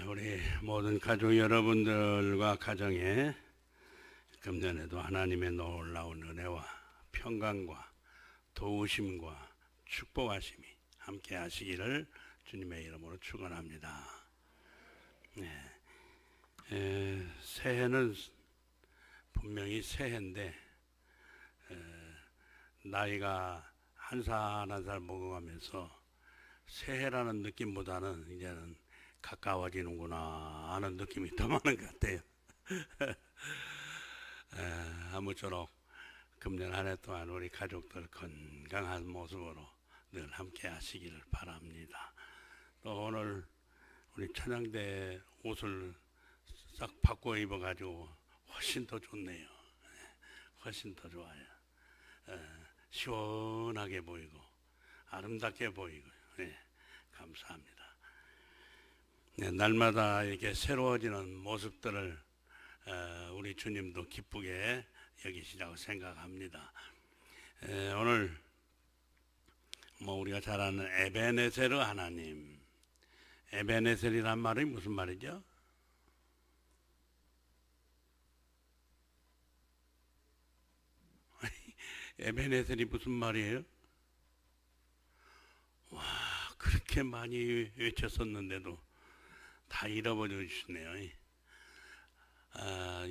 우리 모든 가족 여러분들과 가정에 금년에도 하나님의 놀라운 은혜와 평강과 도우심과 축복하심이 함께 하시기를 주님의 이름으로 축원합니다. 새해는 분명히 새해인데 나이가 한 살 한 살 먹어가면서 새해라는 느낌보다는 이제는 가까워지는구나 하는 느낌이 더 많은 것 같아요. 아무쪼록 금년 한 해 동안 우리 가족들 건강한 모습으로 늘 함께 하시기를 바랍니다. 또 오늘 우리 찬양대 옷을 싹 바꿔 입어가지고 훨씬 더 좋네요. 훨씬 더 좋아요. 시원하게 보이고 아름답게 보이고 감사합니다. 날마다 이렇게 새로워지는 모습들을 우리 주님도 기쁘게 여기시라고 생각합니다. 오늘 우리가 잘 아는 에베네세르 하나님, 에베네셀이란 말이 무슨 말이죠? 에베네셀이 무슨 말이에요? 와, 그렇게 많이 외쳤었는데도 다 잃어버리시네요.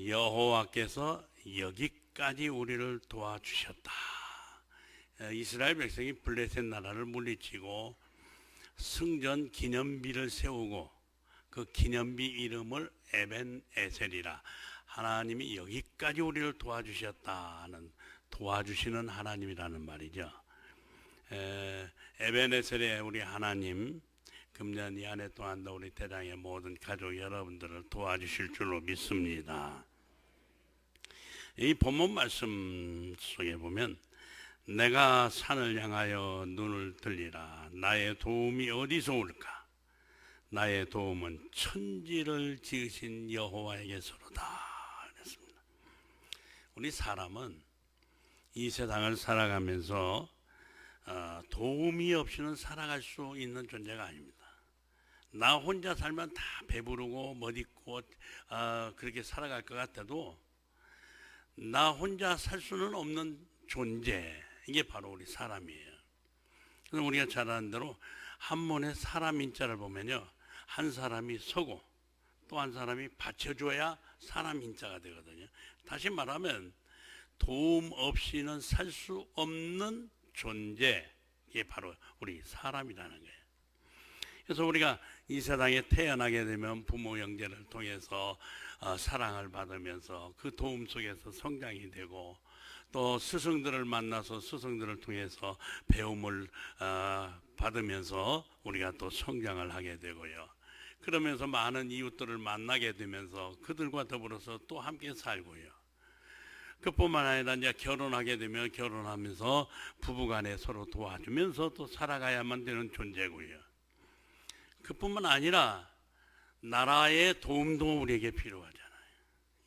여호와께서 여기까지 우리를 도와주셨다. 이스라엘 백성이 블레셋 나라를 물리치고 승전 기념비를 세우고 그 기념비 이름을 에벤에셀이라, 하나님이 여기까지 우리를 도와주셨다는, 도와주시는 하나님이라는 말이죠. 에벤에셀의 우리 하나님, 금년 이 한 해 동안도 우리 대장의 모든 가족 여러분들을 도와주실 줄로 믿습니다. 이 본문 말씀 속에 보면 내가 산을 향하여 눈을 들리라. 나의 도움이 어디서 올까? 나의 도움은 천지를 지으신 여호와에게서로다. 그랬습니다. 우리 사람은 이 세상을 살아가면서 도움이 없이는 살아갈 수 있는 존재가 아닙니다. 나 혼자 살면 다 배부르고 멋있고 그렇게 살아갈 것 같아도 나 혼자 살 수는 없는 존재, 이게 바로 우리 사람이에요. 그래서 우리가 잘 아는 대로 한문의 사람 인자를 보면요, 한 사람이 서고 또 한 사람이 받쳐줘야 사람 인자가 되거든요. 다시 말하면 도움 없이는 살 수 없는 존재, 이게 바로 우리 사람이라는 거예요. 그래서 우리가 이 세상에 태어나게 되면 부모 형제를 통해서 사랑을 받으면서 그 도움 속에서 성장이 되고, 또 스승들을 만나서 스승들을 통해서 배움을 받으면서 우리가 또 성장을 하게 되고요. 그러면서 많은 이웃들을 만나게 되면서 그들과 더불어서 또 함께 살고요. 그뿐만 아니라 이제 결혼하게 되면 결혼하면서 부부간에 서로 도와주면서 또 살아가야만 되는 존재고요. 그뿐만 아니라 나라의 도움도 우리에게 필요하잖아요.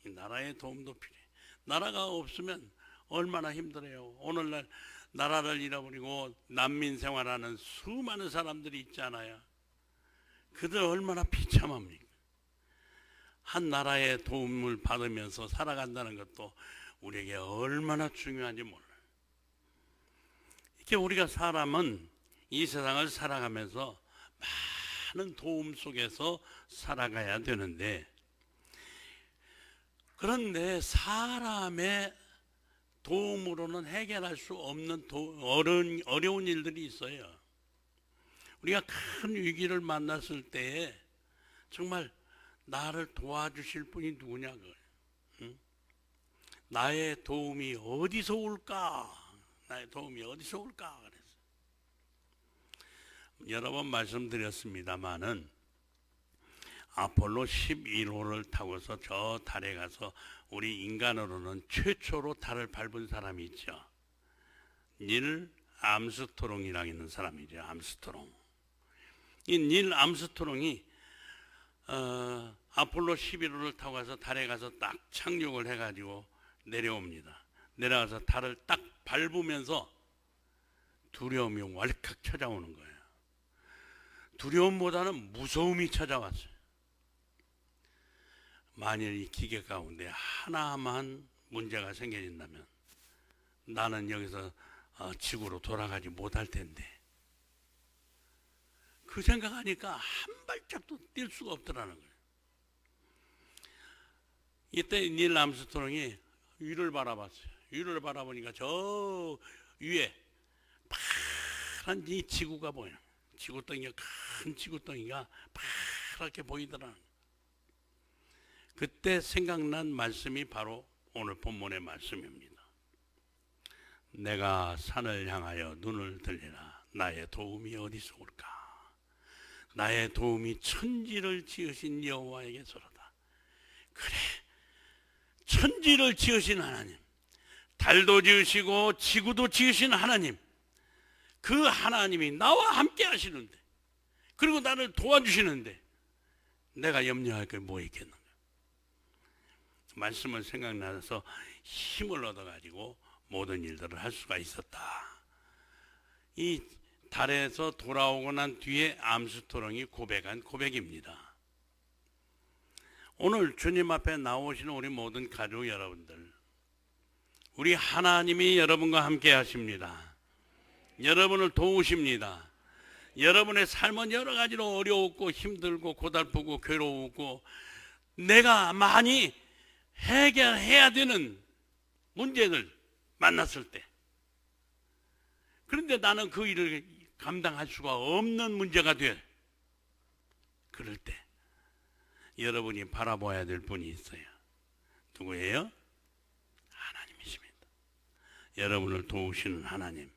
이 나라의 도움도 필요해요. 나라가 없으면 얼마나 힘들어요. 오늘날 나라를 잃어버리고 난민 생활하는 수많은 사람들이 있잖아요. 그들 얼마나 비참합니까? 한 나라의 도움을 받으면서 살아간다는 것도 우리에게 얼마나 중요한지 몰라요. 이렇게 우리가 사람은 이 세상을 살아가면서 많은 도움 속에서 살아가야 되는데, 그런데 사람의 도움으로는 해결할 수 없는 어려운 일들이 있어요. 우리가 큰 위기를 만났을 때에 정말 나를 도와주실 분이 누구냐고요. 응? 나의 도움이 어디서 올까? 나의 도움이 어디서 올까? 그래서 여러 번 말씀드렸습니다마는 아폴로 11호를 타고서 저 달에 가서 우리 인간으로는 최초로 달을 밟은 사람이 있죠. 닐 암스트롱이라는 사람이죠. 암스트롱. 이 닐 암스트롱이 아폴로 11호를 타고 가서 달에 가서 딱 착륙을 해가지고 내려옵니다. 내려가서 달을 딱 밟으면서 두려움이 왈칵 찾아오는 거예요. 두려움보다는 무서움이 찾아왔어요. 만일 이 기계 가운데 하나만 문제가 생겨진다면 나는 여기서 지구로 돌아가지 못할 텐데, 그 생각하니까 한 발짝도 뛸 수가 없더라는 거예요. 이때 닐 암스트롱이 위를 바라봤어요. 위를 바라보니까 저 위에 파란 이 지구가 보여요. 지구덩이가, 큰 지구덩이가 파랗게 보이더라는 거예요. 그때 생각난 말씀이 바로 오늘 본문의 말씀입니다. 내가 산을 향하여 눈을 들리라. 나의 도움이 어디서 올까? 나의 도움이 천지를 지으신 여호와에게서로다. 그래, 천지를 지으신 하나님, 달도 지으시고 지구도 지으신 하나님, 그 하나님이 나와 함께 하시는데, 그리고 나를 도와주시는데 내가 염려할 게 뭐 있겠는가? 말씀을 생각나서 힘을 얻어가지고 모든 일들을 할 수가 있었다. 이 달에서 돌아오고 난 뒤에 암스트롱이 고백한 고백입니다. 오늘 주님 앞에 나오시는 우리 모든 가족 여러분들, 우리 하나님이 여러분과 함께 하십니다. 여러분을 도우십니다. 여러분의 삶은 여러 가지로 어려웠고 힘들고 고달프고 괴로웠고 내가 많이 해결해야 되는 문제를 만났을 때, 그런데 나는 그 일을 감당할 수가 없는 문제가 될, 그럴 때 여러분이 바라봐야 될 분이 있어요. 누구예요? 하나님이십니다. 여러분을 도우시는 하나님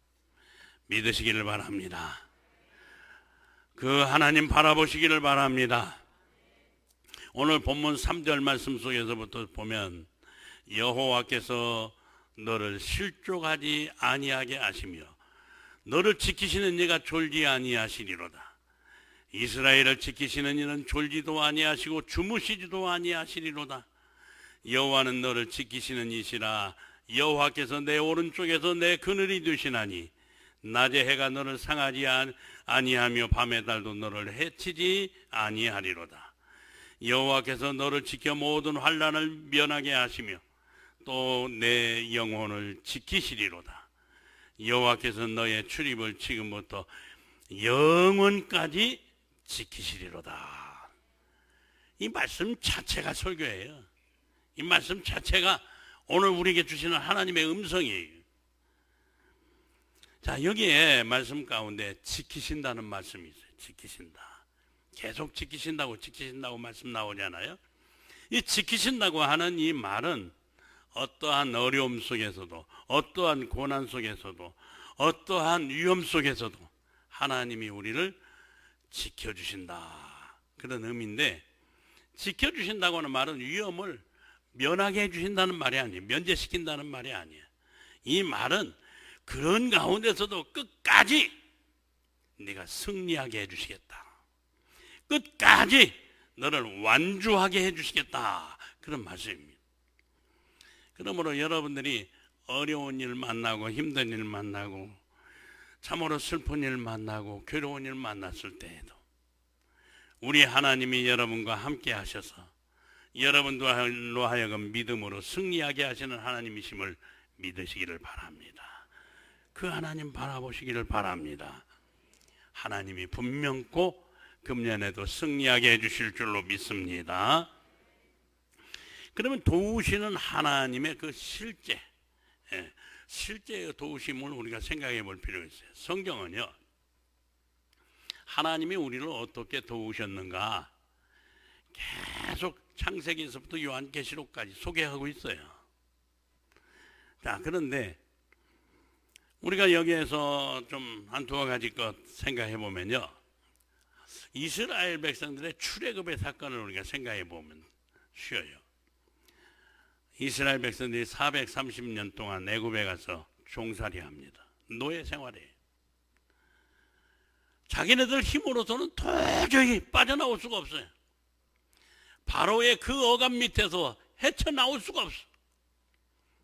믿으시기를 바랍니다. 그 하나님 바라보시기를 바랍니다. 오늘 본문 3절 말씀 속에서부터 보면 여호와께서 너를 실족하지 아니하게 하시며 너를 지키시는 이가 졸지 아니하시리로다. 이스라엘을 지키시는 이는 졸지도 아니하시고 주무시지도 아니하시리로다. 여호와는 너를 지키시는 이시라. 여호와께서 내 오른쪽에서 내 그늘이 되시나니 낮에 해가 너를 상하지 아니하며 밤의 달도 너를 해치지 아니하리로다. 여호와께서 너를 지켜 모든 환난을 면하게 하시며 또 내 영혼을 지키시리로다. 여호와께서 너의 출입을 지금부터 영원까지 지키시리로다. 이 말씀 자체가 설교예요. 이 말씀 자체가 오늘 우리에게 주시는 하나님의 음성이에요. 자, 여기에 말씀 가운데 지키신다는 말씀이 있어요. 지키신다. 계속 지키신다고 말씀 나오잖아요. 이 지키신다고 하는 이 말은 어떠한 어려움 속에서도, 어떠한 고난 속에서도, 어떠한 위험 속에서도 하나님이 우리를 지켜주신다, 그런 의미인데, 지켜주신다고 하는 말은 위험을 면하게 해주신다는 말이 아니에요. 면제시킨다는 말이 아니에요. 이 말은 그런 가운데서도 끝까지 네가 승리하게 해주시겠다, 끝까지 너를 완주하게 해주시겠다, 그런 말씀입니다. 그러므로 여러분들이 어려운 일 만나고 힘든 일 만나고 참으로 슬픈 일 만나고 괴로운 일 만났을 때에도 우리 하나님이 여러분과 함께 하셔서 여러분들로 하여금 믿음으로 승리하게 하시는 하나님이심을 믿으시기를 바랍니다. 그 하나님 바라보시기를 바랍니다. 하나님이 분명코 금년에도 승리하게 해주실 줄로 믿습니다. 그러면 도우시는 하나님의 그 실제의 도우심을 우리가 생각해 볼 필요가 있어요. 성경은요, 하나님이 우리를 어떻게 도우셨는가 계속 창세기에서부터 요한계시록까지 소개하고 있어요. 자, 그런데 우리가 여기에서 좀 한두어 가지 것 생각해 보면요, 이스라엘 백성들의 출애굽의 사건을 우리가 생각해 보면 쉬워요. 이스라엘 백성들이 430년 동안 애굽에 가서 종살이 합니다. 노예 생활이에요. 자기네들 힘으로서는 도저히 빠져나올 수가 없어요. 바로의 그 어감 밑에서 헤쳐나올 수가 없어.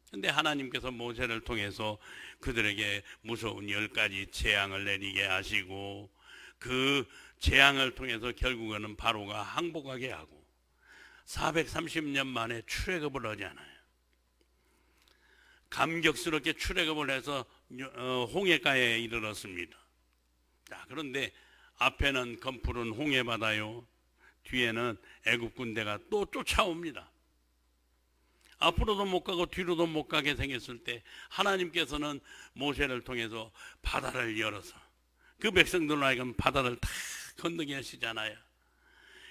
근데 하나님께서 모세를 통해서 그들에게 무서운 10가지 재앙을 내리게 하시고, 그 재앙을 통해서 결국에는 바로가 항복하게 하고 430년 만에 출애굽을 하잖아요. 감격스럽게 출애굽을 해서 홍해가에 이르렀습니다. 자, 그런데 앞에는 검푸른 홍해바다요, 뒤에는 애굽 군대가 또 쫓아옵니다. 앞으로도 못 가고 뒤로도 못 가게 생겼을 때 하나님께서는 모세를 통해서 바다를 열어서 그 백성들로 하여금 바다를 다 건너게 하시잖아요.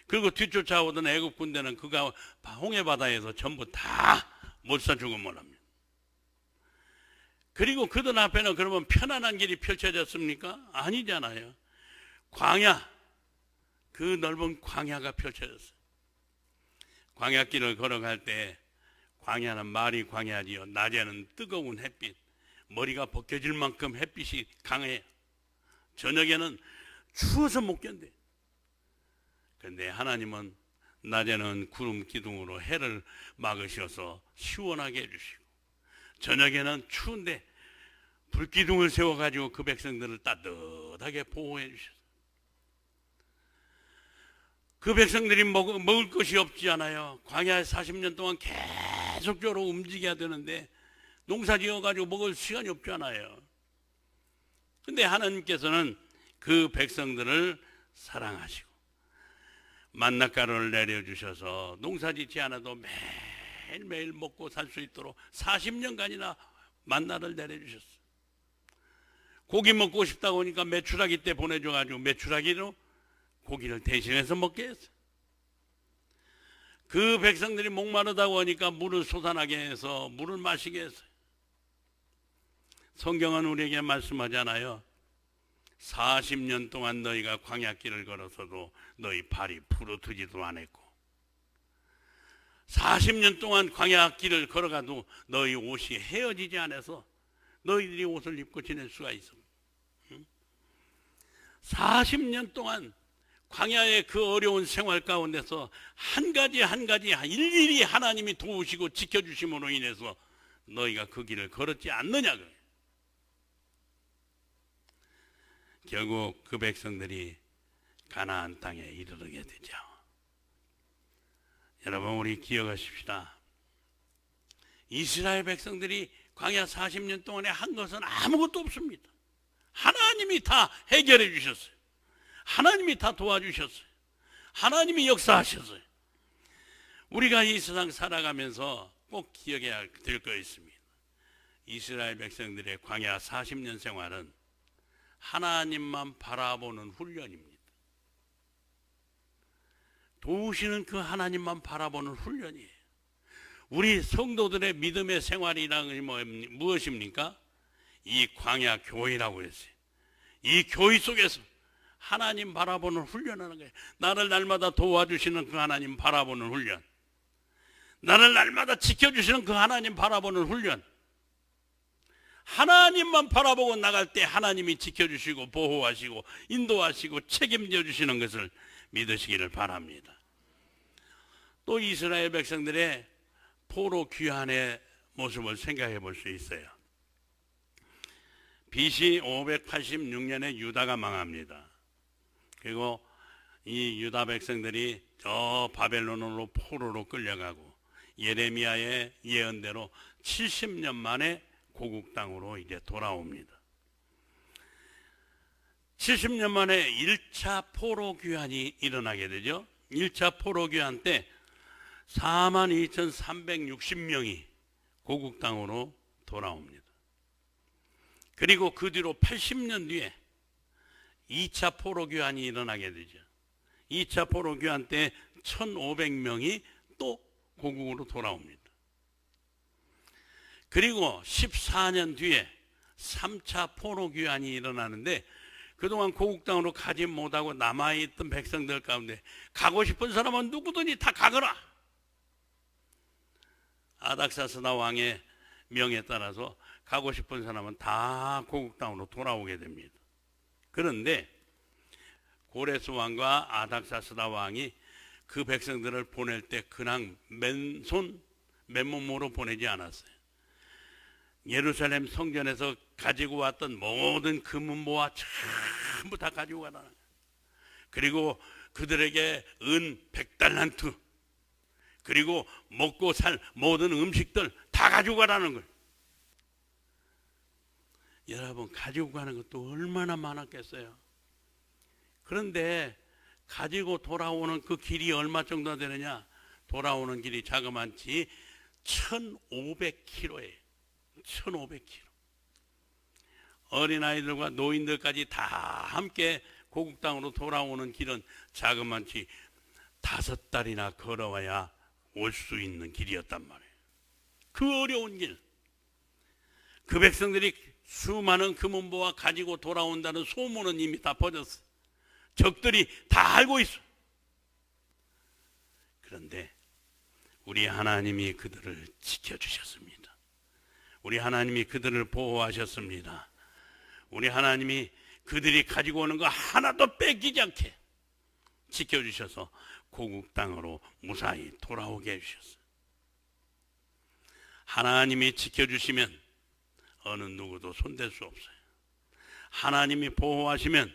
그리고 뒤쫓아오던 애굽 군대는 그가 홍해바다에서 전부 다 몰사 죽음을 합니다. 그리고 그들 앞에는 그러면 편안한 길이 펼쳐졌습니까? 아니잖아요. 광야, 그 넓은 광야가 펼쳐졌어요. 광야길을 걸어갈 때 광야는 말이 광야지요, 낮에는 뜨거운 햇빛, 머리가 벗겨질 만큼 햇빛이 강해요. 저녁에는 추워서 못 견뎌요. 그런데 하나님은 낮에는 구름 기둥으로 해를 막으셔서 시원하게 해주시고, 저녁에는 추운데 불기둥을 세워가지고 그 백성들을 따뜻하게 보호해 주셨어요. 그 백성들이 먹을 것이 없지 않아요. 광야에 40년 동안 계속적으로 움직여야 되는데 농사 지어가지고 먹을 시간이 없잖아요. 근데 하나님께서는 그 백성들을 사랑하시고 만나가루를 내려주셔서 농사 짓지 않아도 매일매일 먹고 살 수 있도록 40년간이나 만나를 내려주셨어요. 고기 먹고 싶다고 하니까 메추라기 때 보내줘가지고 메추라기로 고기를 대신해서 먹게 했어요. 그 백성들이 목마르다고 하니까 물을 솟아나게 해서 물을 마시게 했어요. 성경은 우리에게 말씀하잖아요. 40년 동안 너희가 광야길을 걸어서도 너희 발이 부르트지도 않았고, 40년 동안 광야길을 걸어가도 너희 옷이 헤어지지 않아서 너희들이 옷을 입고 지낼 수가 있어. 40년 동안 광야의 그 어려운 생활 가운데서 한 가지 한 가지 일일이 하나님이 도우시고 지켜주심으로 인해서 너희가 그 길을 걸었지 않느냐. 결국 그 백성들이 가나안 땅에 이르게 되죠. 여러분, 우리 기억하십시다. 이스라엘 백성들이 광야 40년 동안에 한 것은 아무것도 없습니다. 하나님이 다 해결해 주셨어요. 하나님이 다 도와주셨어요. 하나님이 역사하셨어요. 우리가 이 세상 살아가면서 꼭 기억해야 될 거 있습니다. 이스라엘 백성들의 광야 40년 생활은 하나님만 바라보는 훈련입니다. 도우시는 그 하나님만 바라보는 훈련이에요. 우리 성도들의 믿음의 생활이란 무엇입니까? 이 광야 교회라고 했어요. 이 교회 속에서 하나님 바라보는 훈련하는 거예요. 나를 날마다 도와주시는 그 하나님 바라보는 훈련, 나를 날마다 지켜주시는 그 하나님 바라보는 훈련. 하나님만 바라보고 나갈 때 하나님이 지켜주시고 보호하시고 인도하시고 책임져 주시는 것을 믿으시기를 바랍니다. 또 이스라엘 백성들의 포로 귀환의 모습을 생각해 볼 수 있어요. BC 586년에 유다가 망합니다. 그리고 이 유다 백성들이 저 바벨론으로 포로로 끌려가고 예레미야의 예언대로 70년 만에 고국 땅으로 이제 돌아옵니다. 70년 만에 1차 포로 귀환이 일어나게 되죠. 1차 포로 귀환 때 42,360명이 고국 땅으로 돌아옵니다. 그리고 그 뒤로 80년 뒤에 2차 포로 귀환이 일어나게 되죠. 2차 포로 귀환 때 1,500명이 또 고국으로 돌아옵니다. 그리고 14년 뒤에 3차 포로 귀환이 일어나는데, 그동안 고국 땅으로 가지 못하고 남아있던 백성들 가운데 가고 싶은 사람은 누구든지 다 가거라. 아닥사스다 왕의 명에 따라서 가고 싶은 사람은 다 고국 땅으로 돌아오게 됩니다. 그런데 고레스 왕과 아닥사스다 왕이 그 백성들을 보낼 때 그냥 맨몸으로 보내지 않았어요. 예루살렘 성전에서 가지고 왔던 모든 금은보화 전부 다 가지고 가라. 그리고 그들에게 은 100달란트, 그리고 먹고 살 모든 음식들 다 가지고 가라는 거예요. 여러분, 가지고 가는 것도 얼마나 많았겠어요. 그런데 가지고 돌아오는 그 길이 얼마 정도 되느냐? 돌아오는 길이 자그만치 1500km예요. 1500km. 어린아이들과 노인들까지 다 함께 고국 땅으로 돌아오는 길은 자그만치 5달이나 걸어와야 올 수 있는 길이었단 말이에요. 그 어려운 길. 그 백성들이 수많은 금은보화 가지고 돌아온다는 소문은 이미 다 퍼졌어요. 적들이 다 알고 있어요. 그런데 우리 하나님이 그들을 지켜주셨습니다. 우리 하나님이 그들을 보호하셨습니다. 우리 하나님이 그들이 가지고 오는 거 하나도 뺏기지 않게 지켜주셔서 고국 땅으로 무사히 돌아오게 해주셨어요. 하나님이 지켜주시면 어느 누구도 손댈 수 없어요. 하나님이 보호하시면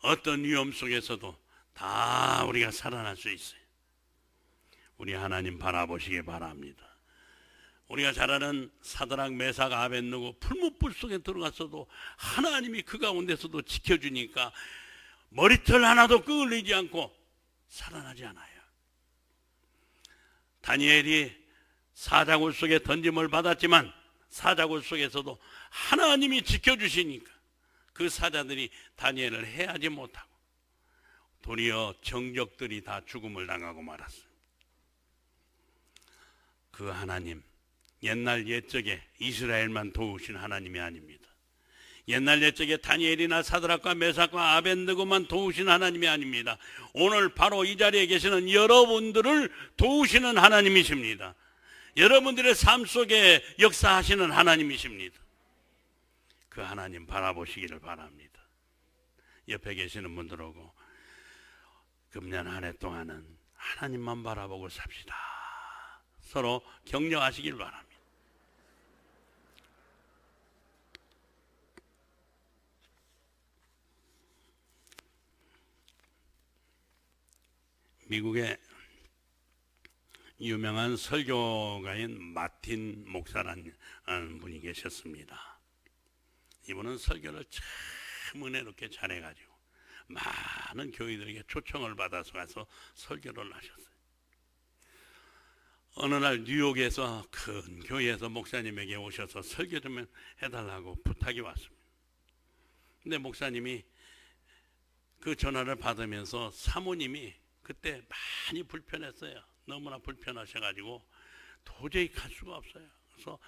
어떤 위험 속에서도 다 우리가 살아날 수 있어요. 우리 하나님 바라보시기 바랍니다. 우리가 잘 아는 사드락, 메삭, 아벳느고 풀무불 속에 들어갔어도 하나님이 그 가운데서도 지켜주니까 머리털 하나도 끄을리지 않고 살아나지 않아요. 다니엘이 사자굴 속에 던짐을 받았지만 사자굴 속에서도 하나님이 지켜주시니까 그 사자들이 다니엘을 해하지 못하고 도리어 정적들이 다 죽음을 당하고 말았어요. 그 하나님, 옛날 옛적에 이스라엘만 도우신 하나님이 아닙니다. 옛날 옛적에 다니엘이나 사드락과 메삭과 아벳느고만 도우신 하나님이 아닙니다. 오늘 바로 이 자리에 계시는 여러분들을 도우시는 하나님이십니다. 여러분들의 삶 속에 역사하시는 하나님이십니다. 그 하나님 바라보시기를 바랍니다. 옆에 계시는 분들하고 금년 한 해 동안은 하나님만 바라보고 삽시다. 서로 격려하시길 바랍니다. 미국의 유명한 설교가인 마틴 목사라는 분이 계셨습니다. 이분은 설교를 참 은혜롭게 잘해가지고 많은 교회들에게 초청을 받아서 가서 설교를 하셨어요. 어느 날 뉴욕에서 큰 교회에서 목사님에게 오셔서 설교 좀 해달라고 부탁이 왔습니다. 근데 목사님이 그 전화를 받으면서 사모님이 그때 많이 불편했어요. 너무나 불편하셔가지고 도저히 갈 수가 없어요. 그래서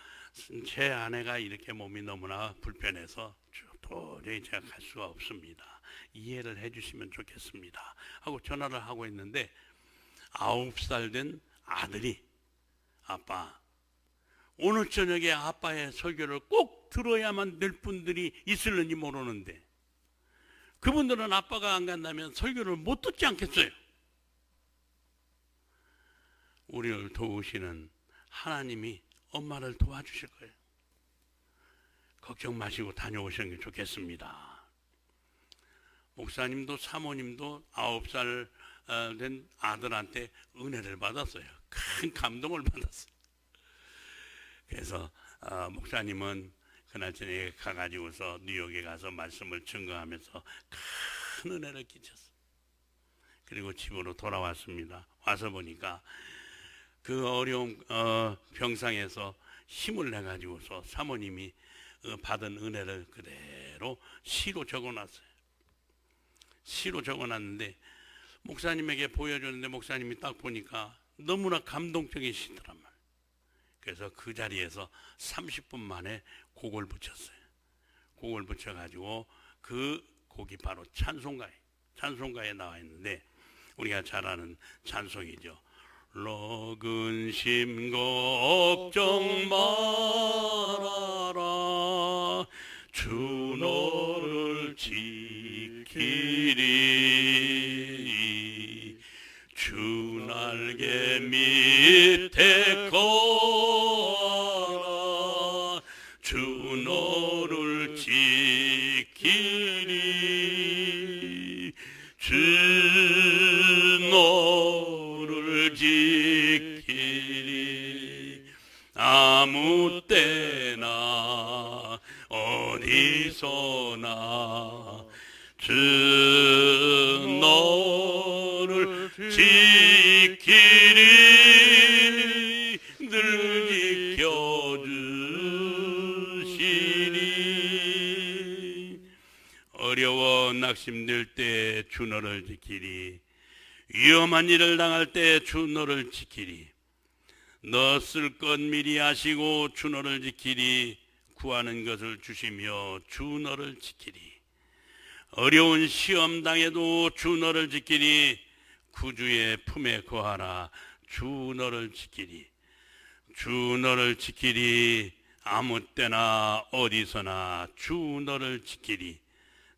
제 아내가 이렇게 몸이 너무나 불편해서 도저히 제가 갈 수가 없습니다. 이해를 해주시면 좋겠습니다. 하고 전화를 하고 있는데 9살 된 아들이 아빠, 오늘 저녁에 아빠의 설교를 꼭 들어야만 될 분들이 있을는지 모르는데 그분들은 아빠가 안 간다면 설교를 못 듣지 않겠어요? 우리를 도우시는 하나님이 엄마를 도와주실 거예요. 걱정 마시고 다녀오시는 게 좋겠습니다. 목사님도 사모님도 9살 된 아들한테 은혜를 받았어요. 큰 감동을 받았어요. 그래서 목사님은 그날 저녁에 가가지고서 뉴욕에 가서 말씀을 증거하면서 큰 은혜를 끼쳤어요. 그리고 집으로 돌아왔습니다. 와서 보니까 그 어려운 병상에서 힘을 내가지고서 사모님이 받은 은혜를 그대로 시로 적어놨어요. 시로 적어놨는데 목사님에게 보여줬는데 목사님이 딱 보니까 너무나 감동적이시더란 말이에요. 그래서 그 자리에서 30분 만에 곡을 붙였어요. 곡을 붙여가지고 그 곡이 바로 찬송가에 나와 있는데 우리가 잘 아는 찬송이죠. 근심 걱정 말아라 주 너를 지키리 주 날개 밑에 거라 주 너를 지키리 주 너를 지키리 주 너를 지키리 늘 지켜주시리. 어려워 낙심될 때 주 너를 지키리. 위험한 일을 당할 때 주 너를 지키리. 너 쓸 것 미리 아시고 주 너를 지키리. 구하는 것을 주시며 주 너를 지키리. 어려운 시험 당해도 주 너를 지키리. 구주의 품에 거하라. 주 너를 지키리. 주 너를 지키리. 아무 때나 어디서나 주 너를 지키리.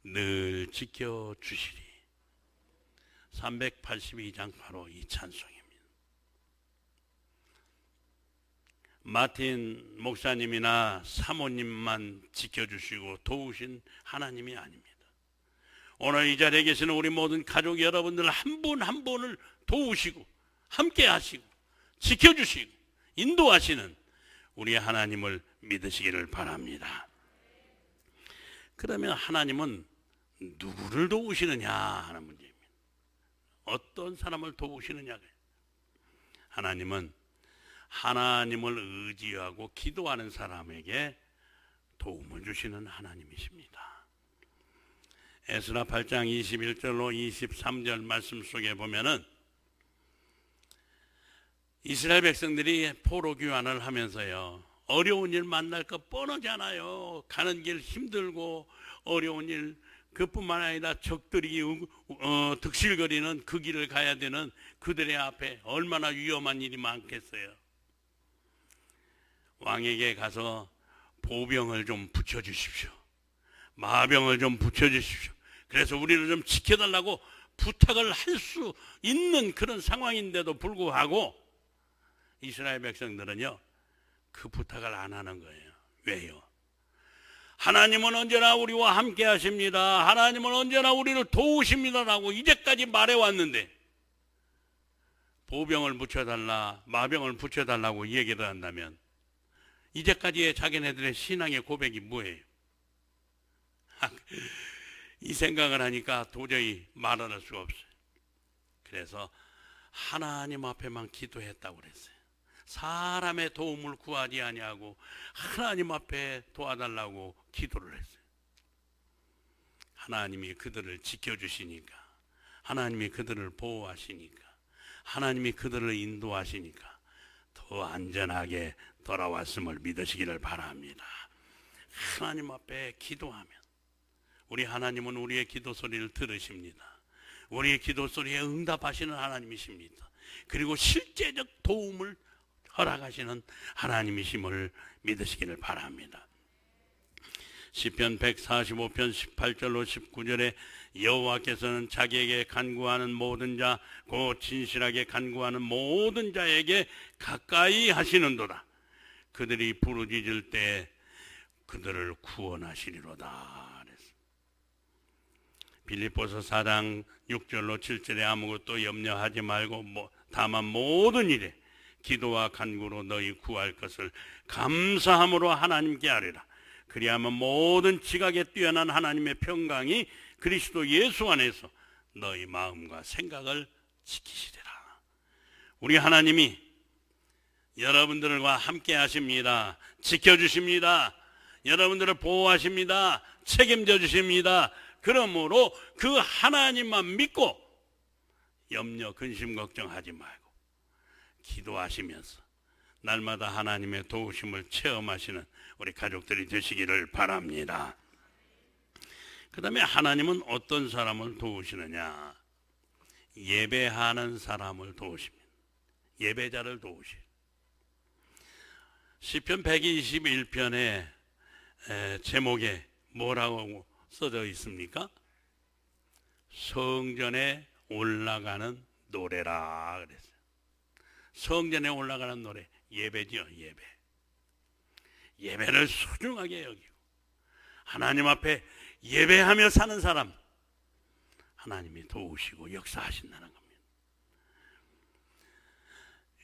늘 지켜주시리. 382장 바로 이 찬송입니다. 마틴 목사님이나 사모님만 지켜주시고 도우신 하나님이 아닙니다. 오늘 이 자리에 계시는 우리 모든 가족 여러분들 한 분 한 분을 도우시고 함께 하시고 지켜주시고 인도하시는 우리 하나님을 믿으시기를 바랍니다. 그러면 하나님은 누구를 도우시느냐 하는 문제입니다. 어떤 사람을 도우시느냐. 하나님은 하나님을 의지하고 기도하는 사람에게 도움을 주시는 하나님이십니다. 에스라 8장 21절로 23절 말씀 속에 보면은 이스라엘 백성들이 포로 귀환을 하면서요, 어려운 일 만날 것 뻔하잖아요. 가는 길 힘들고 어려운 일, 그뿐만 아니라 적들이 득실거리는 그 길을 가야 되는 그들의 앞에 얼마나 위험한 일이 많겠어요. 왕에게 가서 보병을 좀 붙여주십시오. 마병을 좀 붙여주십시오. 그래서 우리를 좀 지켜달라고 부탁을 할 수 있는 그런 상황인데도 불구하고 이스라엘 백성들은요, 그 부탁을 안 하는 거예요. 왜요? 하나님은 언제나 우리와 함께 하십니다. 하나님은 언제나 우리를 도우십니다라고 이제까지 말해왔는데 보병을 붙여달라, 마병을 붙여달라고 얘기를 한다면 이제까지의 자기네들의 신앙의 고백이 뭐예요? 이 생각을 하니까 도저히 말을 할 수가 없어요. 그래서 하나님 앞에만 기도했다고 그랬어요. 사람의 도움을 구하지 아니하고 하나님 앞에 도와달라고 기도를 했어요. 하나님이 그들을 지켜주시니까, 하나님이 그들을 보호하시니까, 하나님이 그들을 인도하시니까 더 안전하게 돌아왔음을 믿으시기를 바랍니다. 하나님 앞에 기도하면 우리 하나님은 우리의 기도 소리를 들으십니다. 우리의 기도 소리에 응답하시는 하나님이십니다. 그리고 실제적 도움을 허락하시는 하나님이심을 믿으시기를 바랍니다. 시편 145편 18절로 19절에 여호와께서는 자기에게 간구하는 모든 자, 곧 진실하게 간구하는 모든 자에게 가까이 하시는도다. 그들이 부르짖을 때 그들을 구원하시리로다. 빌립보서 4장 6절로 7절에 아무것도 염려하지 말고 다만 모든 일에 기도와 간구로 너희 구할 것을 감사함으로 하나님께 아뢰라. 그리하면 모든 지각에 뛰어난 하나님의 평강이 그리스도 예수 안에서 너희 마음과 생각을 지키시리라. 우리 하나님이 여러분들과 함께 하십니다. 지켜주십니다. 여러분들을 보호하십니다. 책임져 주십니다. 그러므로 그 하나님만 믿고 염려, 근심, 걱정하지 말고 기도하시면서 날마다 하나님의 도우심을 체험하시는 우리 가족들이 되시기를 바랍니다. 그 다음에 하나님은 어떤 사람을 도우시느냐? 예배하는 사람을 도우십니다. 예배자를 도우시죠. 시편 121편의 제목에 뭐라고 써져 있습니까? 성전에 올라가는 노래라 그랬어요. 성전에 올라가는 노래, 예배죠. 예배. 예배를 소중하게 여기고 하나님 앞에 예배하며 사는 사람, 하나님이 도우시고 역사하신다는 겁니다.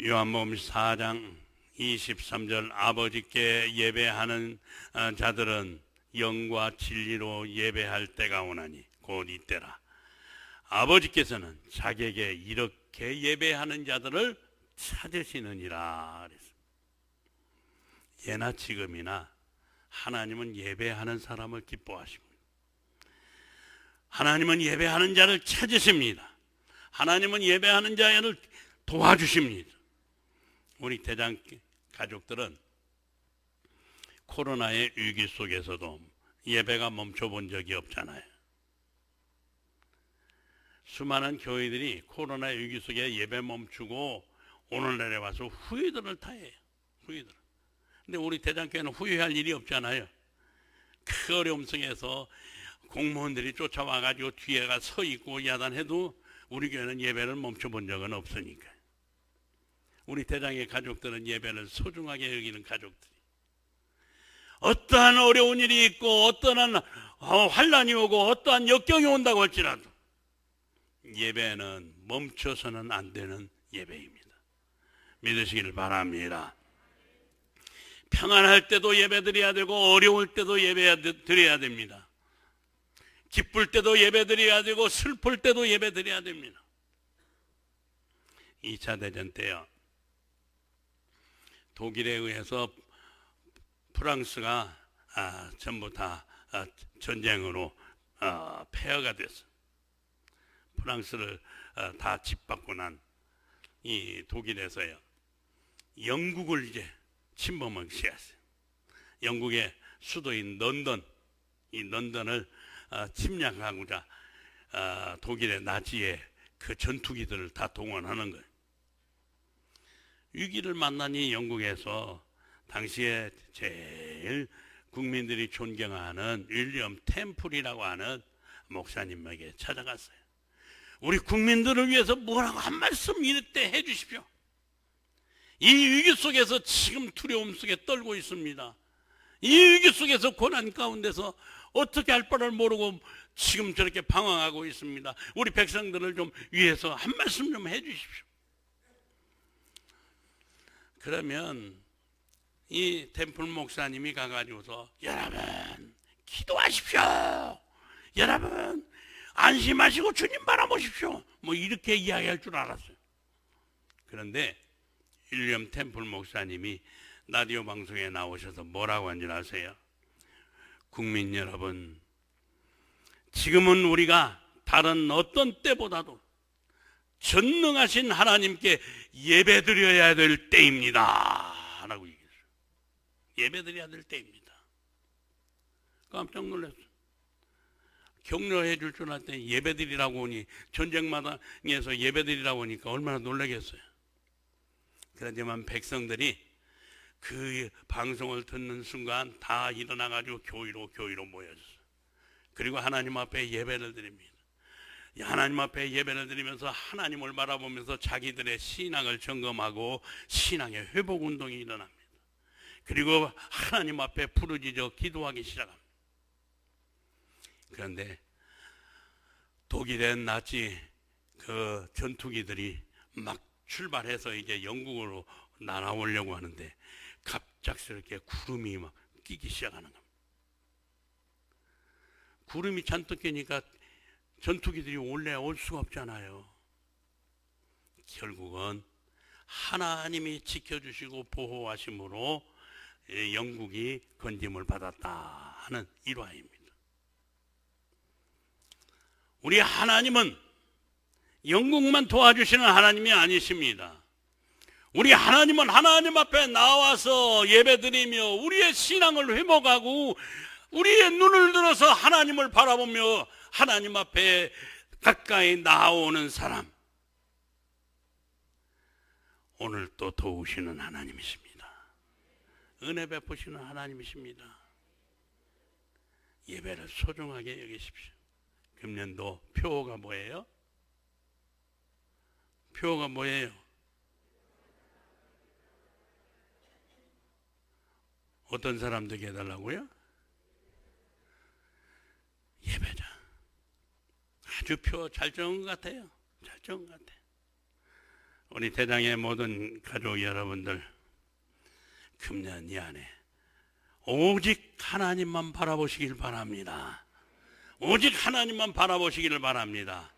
요한복음 4장 23절, 아버지께 예배하는 자들은 영과 진리로 예배할 때가 오나니 곧 이때라. 아버지께서는 자기에게 이렇게 예배하는 자들을 찾으시느니라. 예나 지금이나 하나님은 예배하는 사람을 기뻐하십니다. 하나님은 예배하는 자를 찾으십니다. 하나님은 예배하는 자를 도와주십니다. 우리 대장 가족들은 코로나의 위기 속에서도 예배가 멈춰본 적이 없잖아요. 수많은 교회들이 코로나 위기 속에 예배 멈추고 오늘날에 와서 후회들을 다 해요. 후회들. 근데 우리 대장교회는 후회할 일이 없잖아요. 그 어려움 속에서 공무원들이 쫓아와가지고 뒤에가 서 있고 야단해도 우리 교회는 예배를 멈춰본 적은 없으니까. 우리 대장의 가족들은 예배를 소중하게 여기는 가족들이, 어떠한 어려운 일이 있고 어떠한 환난이 오고 어떠한 역경이 온다고 할지라도 예배는 멈춰서는 안 되는 예배입니다. 믿으시길 바랍니다. 평안할 때도 예배드려야 되고 어려울 때도 예배드려야 됩니다. 기쁠 때도 예배드려야 되고 슬플 때도 예배드려야 됩니다. 2차 대전 때요, 독일에 의해서 프랑스가 전부 다 전쟁으로 폐허가 됐어요. 프랑스를 다 짓밟고 난 이 독일에서요, 영국을 이제 침범을 시했어요. 영국의 수도인 런던, 이 런던을 침략하고자 독일의 나치의 그 전투기들을 다 동원하는 거예요. 위기를 만나니 영국에서 당시에 제일 국민들이 존경하는 윌리엄 템플이라고 하는 목사님에게 찾아갔어요. 우리 국민들을 위해서 뭐라고 한 말씀 이때 해 주십시오. 이 위기 속에서 지금 두려움 속에 떨고 있습니다. 이 위기 속에서 고난 가운데서 어떻게 할 바를 모르고 지금 저렇게 방황하고 있습니다. 우리 백성들을 좀 위해서 한 말씀 좀 해 주십시오. 그러면 이 템플 목사님이 가가지고서 여러분 기도하십시오. 여러분 안심하시고 주님 바라보십시오. 뭐 이렇게 이야기할 줄 알았어요. 그런데 윌리엄 템플 목사님이 라디오 방송에 나오셔서 뭐라고 한지 아세요? 국민 여러분, 지금은 우리가 다른 어떤 때보다도 전능하신 하나님께 예배드려야 될 때입니다 라고 얘기했어요. 예배드려야 될 때입니다. 깜짝 놀랐어요. 격려해 줄 줄 알았더니 예배드리라고 하니, 전쟁마당에서 예배드리라고 하니까 얼마나 놀라겠어요. 그렇지만 백성들이 그 방송을 듣는 순간 다 일어나가지고 교회로 모여졌어요. 그리고 하나님 앞에 예배를 드립니다. 하나님 앞에 예배를 드리면서 하나님을 바라보면서 자기들의 신앙을 점검하고 신앙의 회복 운동이 일어납니다. 그리고 하나님 앞에 부르짖어 기도하기 시작합니다. 그런데 독일의 나치 그 전투기들이 막 출발해서 이제 영국으로 날아오려고 하는데 갑작스럽게 구름이 막 끼기 시작하는 겁니다. 구름이 잔뜩 끼니까 전투기들이 올라올 수가 없잖아요. 결국은 하나님이 지켜주시고 보호하심으로 영국이 건짐을 받았다 하는 일화입니다. 우리 하나님은 영국만 도와주시는 하나님이 아니십니다. 우리 하나님은 하나님 앞에 나와서 예배드리며 우리의 신앙을 회복하고 우리의 눈을 들어서 하나님을 바라보며 하나님 앞에 가까이 나오는 사람, 오늘 또 도우시는 하나님이십니다. 은혜 베푸시는 하나님이십니다. 예배를 소중하게 여기십시오. 금년도 표어가 뭐예요? 표어가 뭐예요? 어떤 사람들에게 해달라고요? 예배자. 아주 표 잘 적은 것 같아요. 잘 적은 것 같아요. 우리 대장의 모든 가족 여러분들, 금년 이 안에 오직 하나님만 바라보시길 바랍니다. 오직 하나님만 바라보시기를 바랍니다.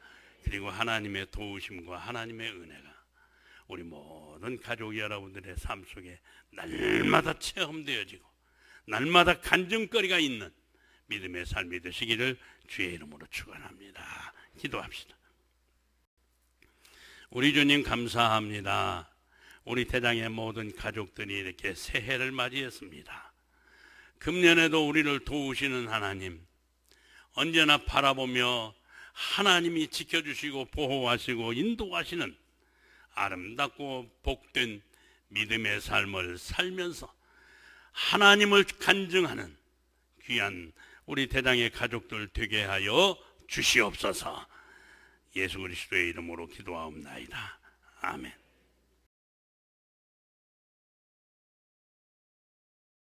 그리고 하나님의 도우심과 하나님의 은혜가 우리 모든 가족 여러분들의 삶 속에 날마다 체험되어지고 날마다 간증거리가 있는 믿음의 삶이 되시기를 주의 이름으로 축원합니다. 기도합시다. 우리 주님 감사합니다. 우리 대장의 모든 가족들이 이렇게 새해를 맞이했습니다. 금년에도 우리를 도우시는 하나님, 언제나 바라보며 하나님이 지켜주시고 보호하시고 인도하시는 아름답고 복된 믿음의 삶을 살면서 하나님을 간증하는 귀한 우리 대장의 가족들 되게 하여 주시옵소서. 예수 그리스도의 이름으로 기도하옵나이다. 아멘.